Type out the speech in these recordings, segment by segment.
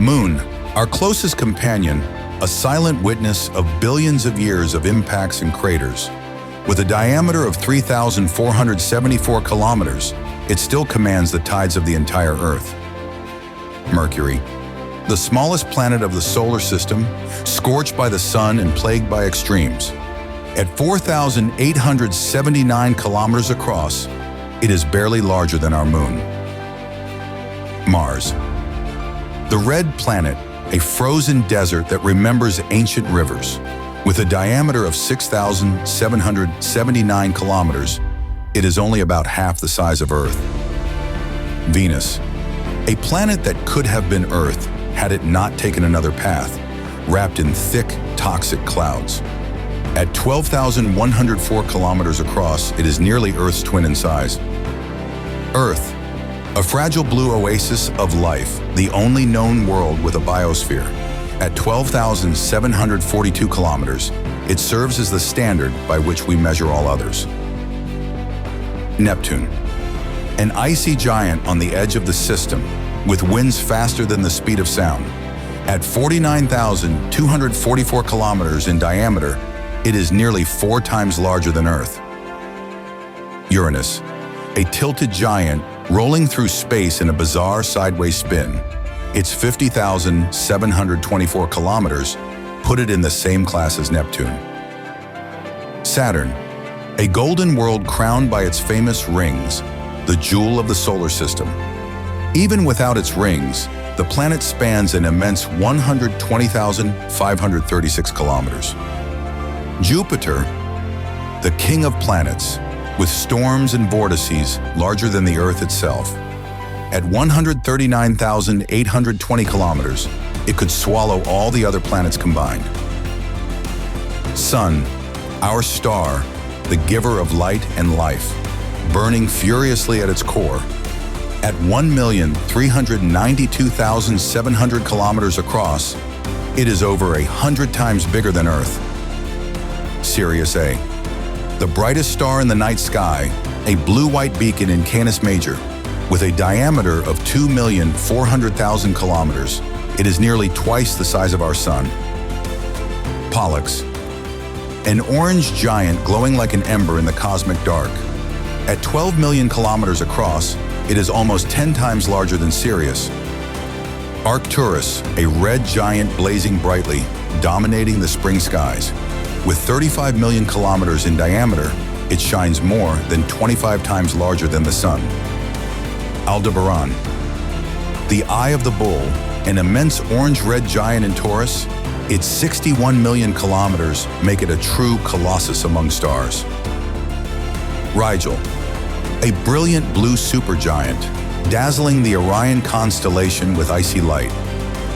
Moon, our closest companion, a silent witness of billions of years of impacts and craters. With a diameter of 3,474 kilometers, it still commands the tides of the entire Earth. Mercury, the smallest planet of the solar system, scorched by the sun and plagued by extremes. At 4,879 kilometers across, it is barely larger than our moon. Mars, the red planet, a frozen desert that remembers ancient rivers. With a diameter of 6,779 kilometers, it is only about half the size of Earth. Venus, a planet that could have been Earth had it not taken another path, wrapped in thick, toxic clouds. At 12,104 kilometers across, it is nearly Earth's twin in size. Earth, a fragile blue oasis of life, the only known world with a biosphere. At 12,742 kilometers, it serves as the standard by which we measure all others. Neptune, an icy giant on the edge of the system, with winds faster than the speed of sound. At 49,244 kilometers in diameter, it is nearly 4 times larger than Earth. Uranus, a tilted giant rolling through space in a bizarre sideways spin. Its 50,724 kilometers put it in the same class as Neptune. Saturn, a golden world crowned by its famous rings, the jewel of the solar system. Even without its rings, the planet spans an immense 120,536 kilometers. Jupiter, the king of planets, with storms and vortices larger than the Earth itself. At 139,820 kilometers, it could swallow all the other planets combined. Sun, our star, the giver of light and life, burning furiously at its core. At 1,392,700 kilometers across, it is over 100 times bigger than Earth. Sirius A, the brightest star in the night sky, a blue-white beacon in Canis Major. With a diameter of 2,400,000 kilometers, it is nearly twice the size of our sun. Pollux, an orange giant glowing like an ember in the cosmic dark. At 12 million kilometers across, it is almost 10 times larger than Sirius. Arcturus, a red giant blazing brightly, dominating the spring skies. With 35 million kilometers in diameter, it shines more than 25 times larger than the sun. Aldebaran, the Eye of the Bull, an immense orange-red giant in Taurus. Its 61 million kilometers make it a true colossus among stars. Rigel, a brilliant blue supergiant, dazzling the Orion constellation with icy light.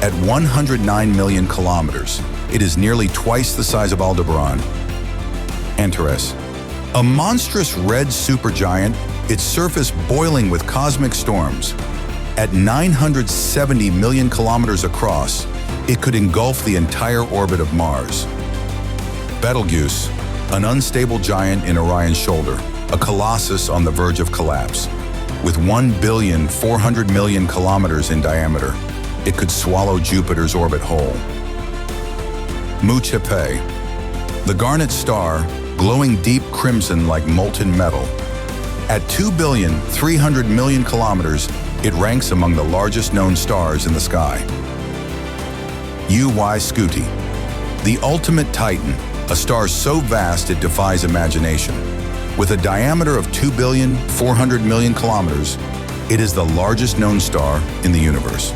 At 109 million kilometers, it is nearly twice the size of Aldebaran. Antares, a monstrous red supergiant, its surface boiling with cosmic storms. At 970 million kilometers across, it could engulf the entire orbit of Mars. Betelgeuse, an unstable giant in Orion's shoulder, a colossus on the verge of collapse. With 1,400,000,000 kilometers in diameter, it could swallow Jupiter's orbit whole. Mu-Chepe, the garnet star, glowing deep crimson like molten metal. At 2,300,000,000 kilometers, it ranks among the largest known stars in the sky. UY Scuti, the ultimate titan, a star so vast it defies imagination. With a diameter of 2,400,000,000 kilometers, it is the largest known star in the universe.